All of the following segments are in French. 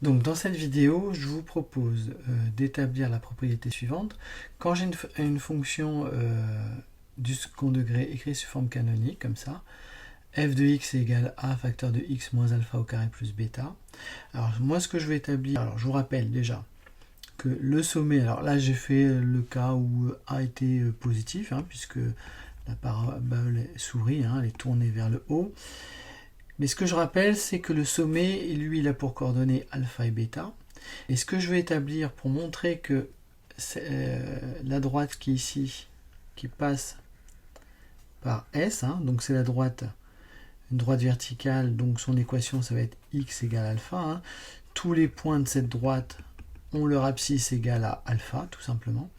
Donc dans cette vidéo, je vous propose d'établir la propriété suivante. Quand j'ai une fonction du second degré écrite sous forme canonique, comme ça, f de x égale a facteur de x moins alpha au carré plus bêta. Alors moi ce que je vais établir, alors je vous rappelle déjà que le sommet, alors là j'ai fait le cas où a était positif, puisque la parabole sourit, elle est tournée vers le haut. Mais ce que je rappelle, c'est que le sommet, lui, il a pour coordonnées alpha et bêta. Et ce que je vais établir pour montrer que la droite qui est ici, qui passe par S, donc c'est la droite, une droite verticale, donc son équation, ça va être x égale alpha. Tous les points de cette droite ont leur abscisse égale à alpha, tout simplement.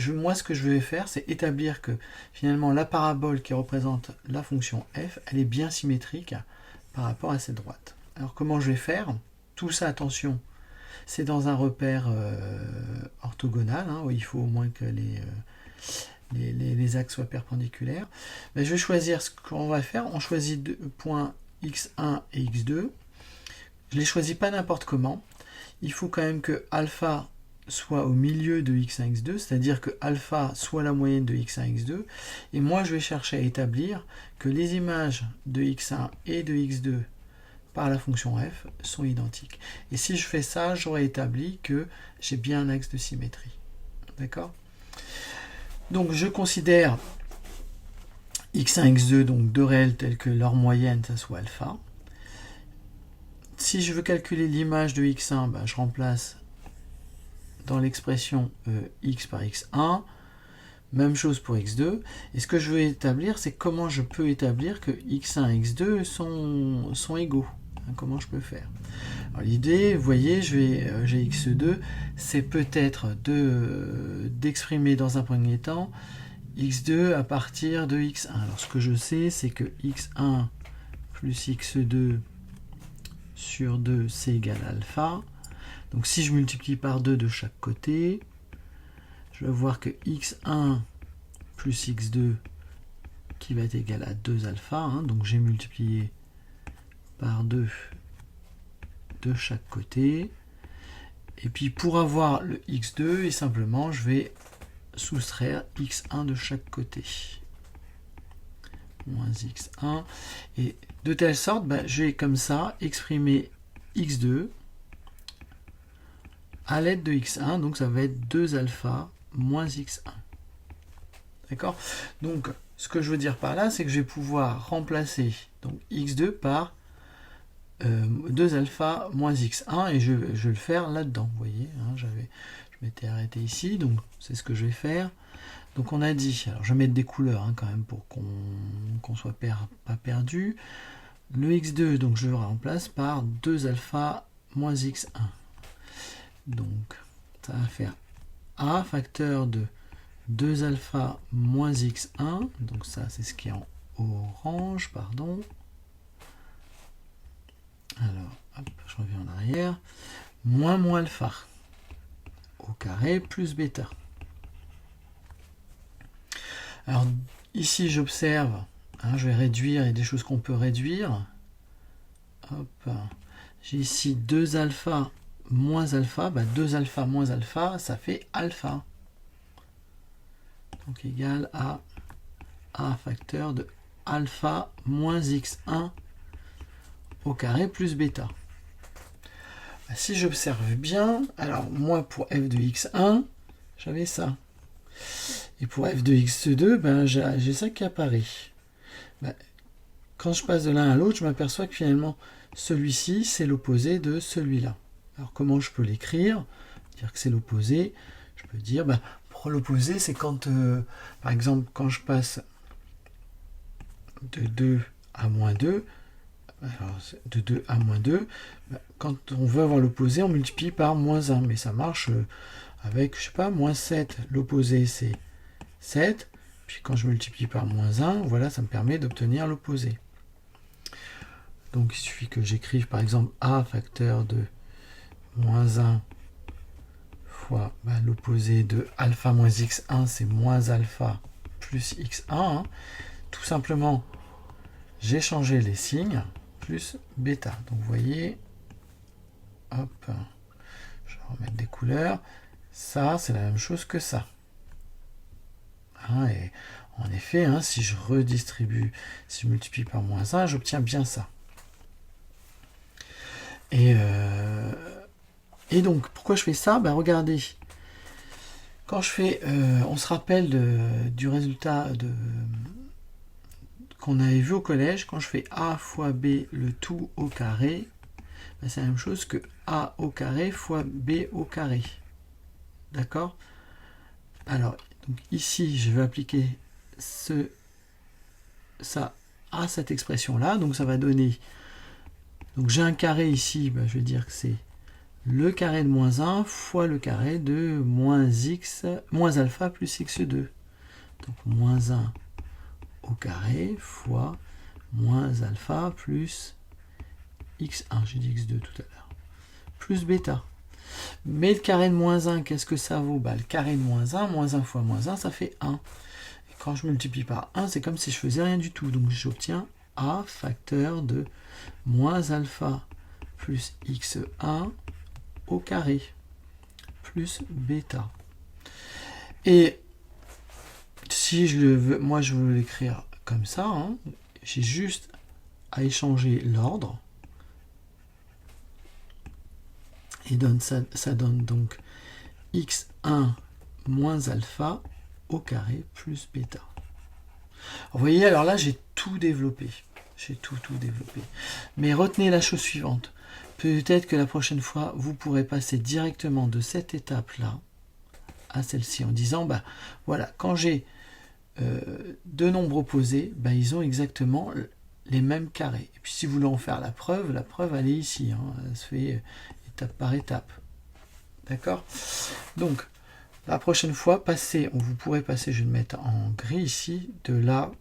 Moi, ce que je vais faire, c'est établir que finalement la parabole qui représente la fonction f, elle est bien symétrique par rapport à cette droite. Alors comment je vais faire? Tout ça, attention, c'est dans un repère orthogonal, où il faut au moins que les axes soient perpendiculaires. Je vais choisir ce qu'on va faire. On choisit deux points x1 et x2. Je ne les choisis pas n'importe comment. Il faut quand même que alpha soit au milieu de x1, x2, c'est-à-dire que alpha soit la moyenne de x1, x2. Et moi, je vais chercher à établir que les images de x1 et de x2 par la fonction f sont identiques. Et si je fais ça, j'aurai établi que j'ai bien un axe de symétrie. D'accord? Donc, je considère x1, x2, donc deux réels tels que leur moyenne, ça soit alpha. Si je veux calculer l'image de x1, je remplace dans l'expression x par x1. Même chose pour x2. Et ce que je veux établir, c'est comment je peux établir que x1 et x2 sont égaux. Comment je peux faire? L'idée, vous voyez, j'ai x2, c'est peut-être d'exprimer dans un premier temps x2 à partir de x1. Alors ce que je sais, c'est que x1 plus x2 sur 2, c'est égal à alpha. Donc si je multiplie par 2 de chaque côté, je vais voir que x1 plus x2 qui va être égal à 2 alpha. Donc j'ai multiplié par 2 de chaque côté. Et puis pour avoir le x2, et simplement je vais soustraire x1 de chaque côté. Moins x1. Et de telle sorte, je vais comme ça exprimer x2 à l'aide de x1, donc ça va être 2 alpha moins x1. D'accord? Donc, ce que je veux dire par là, c'est que je vais pouvoir remplacer donc, x2 par 2 alpha moins x1, et je vais le faire là-dedans. Vous voyez, je m'étais arrêté ici, donc c'est ce que je vais faire. Donc on a dit, alors je vais mettre des couleurs quand même pour qu'on soit pas perdu. Le x2, donc je le remplace par 2 alpha moins x1. Donc ça va faire a facteur de 2 alpha moins x1, donc ça c'est ce qui est en orange, pardon. Alors, hop, je reviens en arrière, moins alpha au carré plus bêta. Alors ici j'observe, je vais réduire, il y a des choses qu'on peut réduire. Hop, j'ai ici 2 alpha moins alpha, 2 alpha moins alpha, ça fait alpha. Donc égal à a facteur de alpha moins x1 au carré plus bêta. Si j'observe bien, alors moi pour f de x1, j'avais ça. Et pour f de x2, j'ai ça qui apparaît. Quand je passe de l'un à l'autre, je m'aperçois que finalement, celui-ci, c'est l'opposé de celui-là. Alors comment je peux l'écrire? Dire que c'est l'opposé. Je peux dire, pour l'opposé, c'est quand, par exemple, quand je passe de 2 à moins 2, alors de 2 à moins 2, quand on veut avoir l'opposé, on multiplie par moins 1. Mais ça marche avec, je sais pas, moins 7. L'opposé, c'est 7. Puis quand je multiplie par moins 1, voilà, ça me permet d'obtenir l'opposé. Donc il suffit que j'écrive par exemple a facteur de moins 1 fois l'opposé de alpha moins x1, c'est moins alpha plus x1. Tout simplement, j'ai changé les signes, plus bêta. Donc vous voyez, hop, je vais remettre des couleurs. Ça, c'est la même chose que ça. Hein, et en effet, hein, si je redistribue, si je multiplie par moins 1, j'obtiens bien ça. Et donc, pourquoi je fais ça? Ben, regardez, quand je fais, on se rappelle du résultat qu'on avait vu au collège, quand je fais A fois B le tout au carré, ben, c'est la même chose que A au carré fois B au carré. D'accord? Alors, donc ici, je vais appliquer ça à cette expression-là, donc ça va donner, donc j'ai un carré ici, ben, je vais dire que c'est le carré de moins 1 fois le carré de moins alpha plus x2. Donc moins 1 au carré fois moins alpha plus x1, j'ai dit x2 tout à l'heure, plus bêta. Mais le carré de moins 1, qu'est-ce que ça vaut? Bah, le carré de moins 1 fois moins 1, ça fait 1. Et quand je multiplie par 1, c'est comme si je faisais rien du tout. Donc j'obtiens a facteur de moins alpha plus x1 au carré plus bêta. Et si je le veux, moi je veux l'écrire comme ça, hein, j'ai juste à échanger l'ordre. Et ça donne donc x1 moins alpha au carré plus bêta. Vous voyez, alors là, j'ai tout développé. J'ai tout développé. Mais retenez la chose suivante. Peut-être que la prochaine fois, vous pourrez passer directement de cette étape-là à celle-ci en disant, bah voilà, quand j'ai deux nombres opposés, bah, ils ont exactement les mêmes carrés. Et puis si vous voulez en faire la preuve elle est ici. Hein, elle se fait étape par étape. D'accord? Donc, la prochaine fois, vous pourrez passer, je vais le mettre en gris ici, de là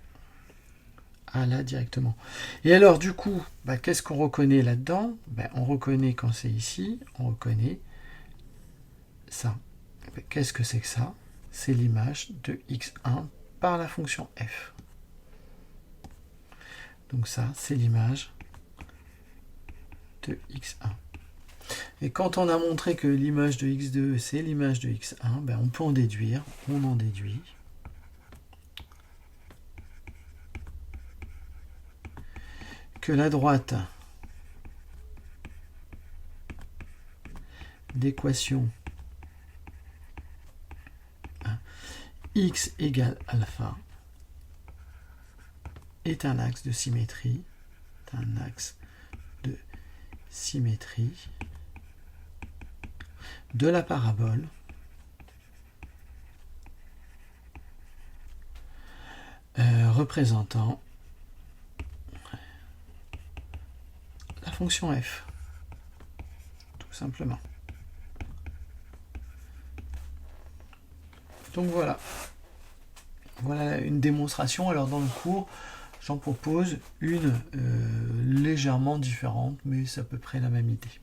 à là directement. Et alors, du coup, bah, qu'est-ce qu'on reconnaît là-dedans? Bah, on reconnaît quand c'est ici, on reconnaît ça. Bah, qu'est-ce que c'est que ça? C'est l'image de x1 par la fonction f. Donc ça, c'est l'image de x1. Et quand on a montré que l'image de x2, c'est l'image de x1, ben on peut en déduire, on en déduit que la droite d'équation x égale alpha est un axe de symétrie, de la parabole représentant la fonction f, tout simplement. Donc voilà une démonstration. Alors dans le cours, j'en propose une légèrement différente, mais c'est à peu près la même idée.